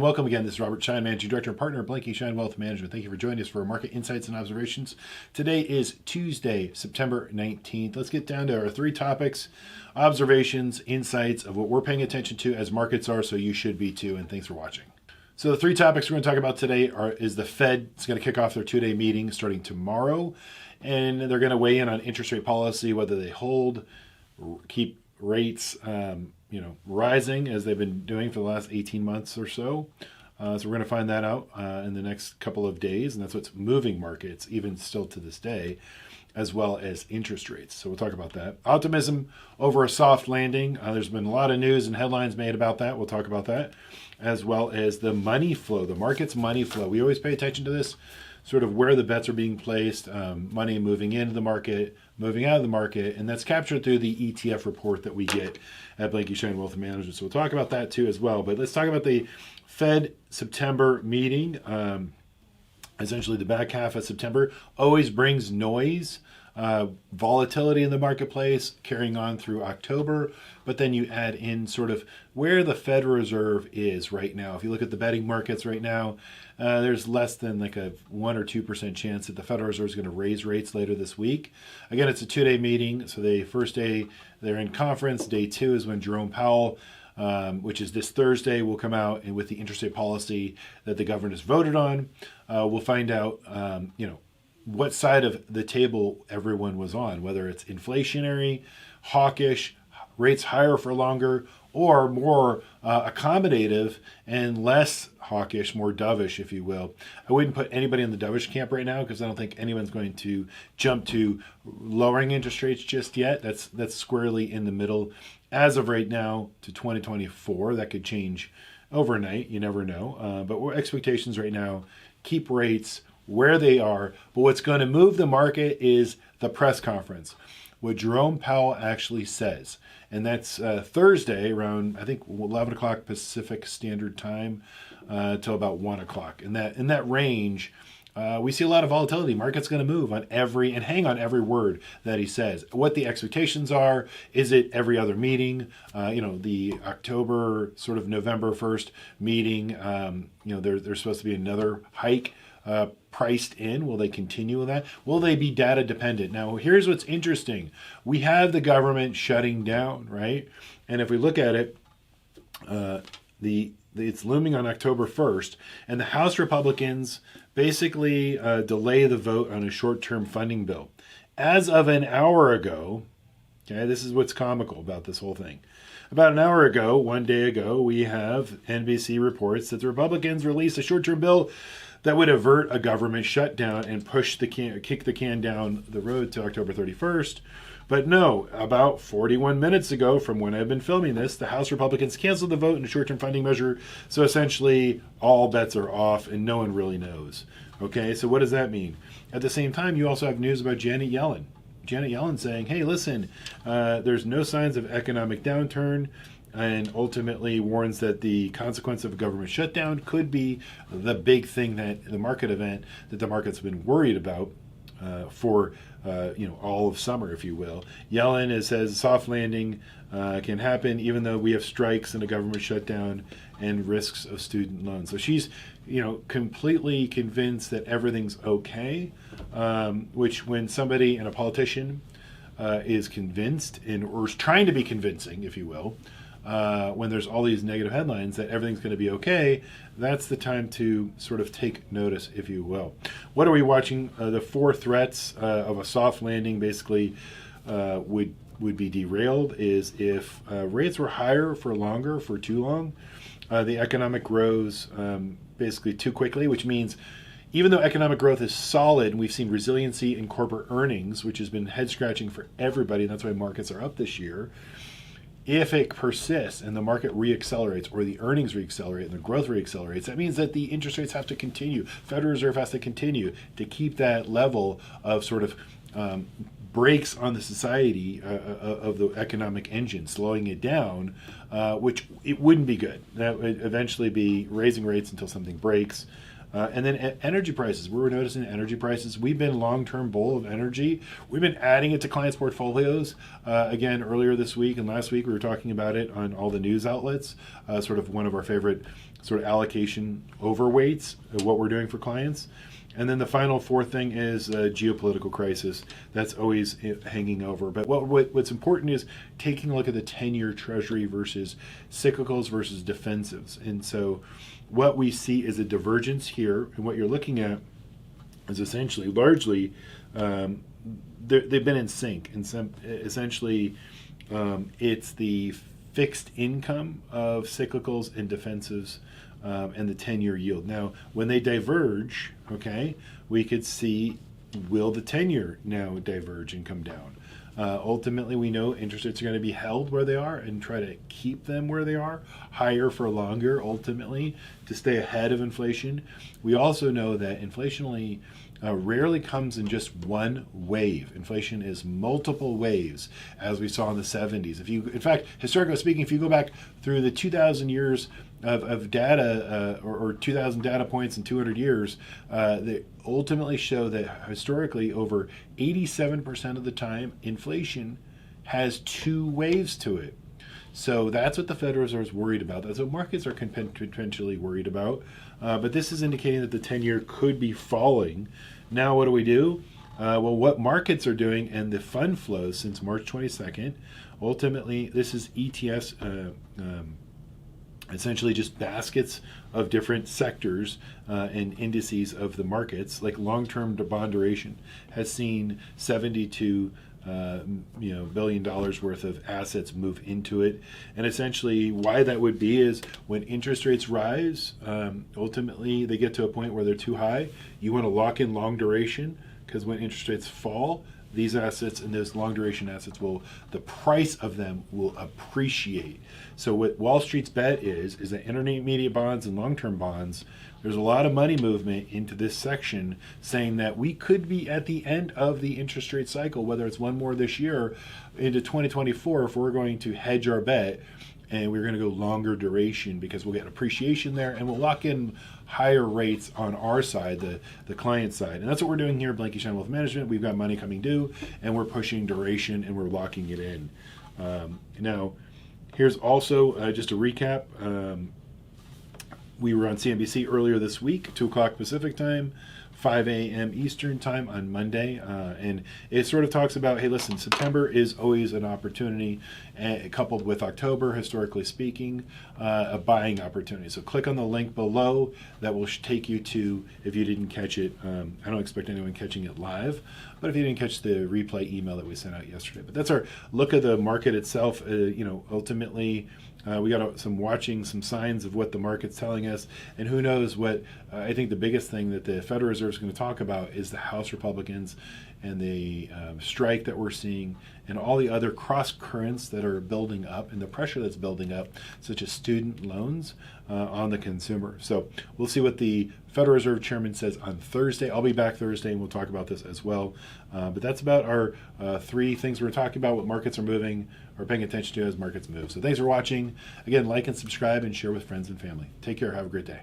and welcome again. This is Robert Schein, Managing Director and Partner at Blanke Schein Wealth Management. Thank you for joining us for market insights and observations. Today is Tuesday, September 19th. Let's get down to our three topics, observations, insights of what we're paying attention to as markets are, so you should be too, and thanks for watching. So the three topics we're going to talk about today is the Fed is going to kick off their two-day meeting starting tomorrow, and they're going to weigh in on interest rate policy, whether they hold, keep rates rising as they've been doing for the last 18 months or so. So we're going to find that out in the next couple of days, and that's what's moving markets, even still to this day, as well as interest rates. So we'll talk about that. Optimism over a soft landing. There's been a lot of news and headlines made about that. We'll talk about that, as well as the money flow, the market's money flow. We always pay attention to this, sort of where the bets are being placed, money moving into the market, moving out of the market, and that's captured through the ETF report that we get at Blanke Schein Wealth Management. So we'll talk about that too as well. But let's talk about the Fed September meeting. Essentially, the back half of September always brings noise, volatility in the marketplace, carrying on through October. But then you add in sort of where the Federal Reserve is right now. If you look at the betting markets right now, there's less than like a 1 or 2% chance that the Federal Reserve is going to raise rates later this week. Again, it's a two-day meeting. So the first day they're in conference. Day two is when Jerome Powell, which is this Thursday, will come out and with the interest rate policy that the government has voted on. We'll find out, what side of the table everyone was on, whether it's inflationary, hawkish, rates higher for longer, or more accommodative and less hawkish, more dovish, if you will. I wouldn't put anybody in the dovish camp right now because I don't think anyone's going to jump to lowering interest rates just yet. That's squarely in the middle. As of right now to 2024, that could change overnight. You never know. But expectations right now, keep rates where they are. But what's going to move the market is the press conference, what Jerome Powell actually says. And that's Thursday around, I think, 11 o'clock Pacific Standard Time till about 1 o'clock. In that range, we see a lot of volatility. Market's going to move on and hang on every word that he says. What the expectations are, is it every other meeting? The October, sort of November 1st meeting, there's supposed to be another hike priced in. Will they continue with that? Will they be data dependent? Now, here's what's interesting. We have the government shutting down, right? And if we look at it, it's looming on October 1st, and the House Republicans basically delay the vote on a short-term funding bill. As of an hour ago, okay, this is what's comical about this whole thing. About an hour ago, 1 day ago, we have NBC reports that the Republicans released a short-term bill that would avert a government shutdown and kick the can down the road to October 31st. But no, about 41 minutes ago from when I've been filming this, the House Republicans canceled the vote in a short-term funding measure. So essentially, all bets are off and no one really knows. Okay, so what does that mean? At the same time, you also have news about Janet Yellen. Janet Yellen saying, hey, listen, there's no signs of economic downturn, and ultimately warns that the consequence of a government shutdown could be the big thing, that the market event that the market's been worried about for all of summer, if you will. Yellen says soft landing can happen even though we have strikes and a government shutdown and risks of student loans. So she's completely convinced that everything's okay, which when somebody and a politician is convinced or is trying to be convincing, if you will, when there's all these negative headlines that everything's going to be okay, that's the time to sort of take notice, if you will. What are we watching? The four threats of a soft landing basically would be derailed is if rates were higher for longer, for too long, the economic grows basically too quickly, which means even though economic growth is solid, and we've seen resiliency in corporate earnings, which has been head-scratching for everybody, and that's why markets are up this year, if it persists and the market reaccelerates or the earnings reaccelerate and the growth reaccelerates, that means that the interest rates have to continue. Federal Reserve has to continue to keep that level of sort of brakes on the society of the economic engine, slowing it down, which it wouldn't be good. That would eventually be raising rates until something breaks. And then energy prices. We're noticing energy prices. We've been long-term bull of energy. We've been adding it to clients' portfolios. Again, earlier this week and last week, we were talking about it on all the news outlets. Sort of one of our favorite sort of allocation overweights of what we're doing for clients. And then the final fourth thing is geopolitical crisis. That's always hanging over. But what's important is taking a look at the 10-year Treasury versus cyclicals versus defensives. And so what we see is a divergence here. And what you're looking at is essentially, largely, they've been in sync. And essentially, it's the fixed income of cyclicals and defensives and the 10-year yield. Now, when they diverge, okay, we could see, will the 10-year now diverge and come down? Ultimately, we know interest rates are going to be held where they are and try to keep them where they are, higher for longer, ultimately, to stay ahead of inflation. We also know that inflation rarely comes in just one wave. Inflation is multiple waves, as we saw in the 70s. In fact, historically speaking, if you go back through the 2,000 years of data, or 2,000 data points in 200 years, they ultimately show that historically, over 87% of the time, inflation has two waves to it. So that's what the Federal Reserve is worried about. That's what markets are potentially worried about. But this is indicating that the 10-year could be falling. Now, what do? Well, what markets are doing and the fund flows since March 22nd, ultimately, this is ETFs, essentially just baskets of different sectors and indices of the markets. Like long-term bond duration has seen $72 billion worth of assets move into it. And essentially why that would be is when interest rates rise, ultimately they get to a point where they're too high. You want to lock in long duration, because when interest rates fall, these assets and those long duration assets the price of them will appreciate. So what Wall Street's bet is that intermediate bonds and long-term bonds, there's a lot of money movement into this section saying that we could be at the end of the interest rate cycle, whether it's one more this year into 2024, if we're going to hedge our bet and we're going to go longer duration, because we'll get appreciation there and we'll lock in higher rates on our side, the client side. And that's what we're doing here at Blanke Schein Wealth Management. We've got money coming due and we're pushing duration and we're locking it in. Now, here's also just a recap. We were on CNBC earlier this week, 2 o'clock Pacific time, 5 a.m. Eastern time on Monday. And it sort of talks about, hey, listen, September is always an opportunity, coupled with October, historically speaking, a buying opportunity. So click on the link below. That will take you to, if you didn't catch it, I don't expect anyone catching it live, but if you didn't catch the replay email that we sent out yesterday. But that's our look at the market itself. Ultimately, we got some signs of what the market's telling us, and who knows what. I think the biggest thing that the Federal Reserve is going to talk about is the House Republicans and the strike that we're seeing, and all the other cross currents that are building up, and the pressure that's building up, such as student loans on the consumer. So we'll see what the Federal Reserve Chairman says on Thursday. I'll be back Thursday, and we'll talk about this as well. But that's about our 3 things we're talking about, what markets are moving or paying attention to as markets move. So thanks for watching. Again, like and subscribe and share with friends and family. Take care. Have a great day.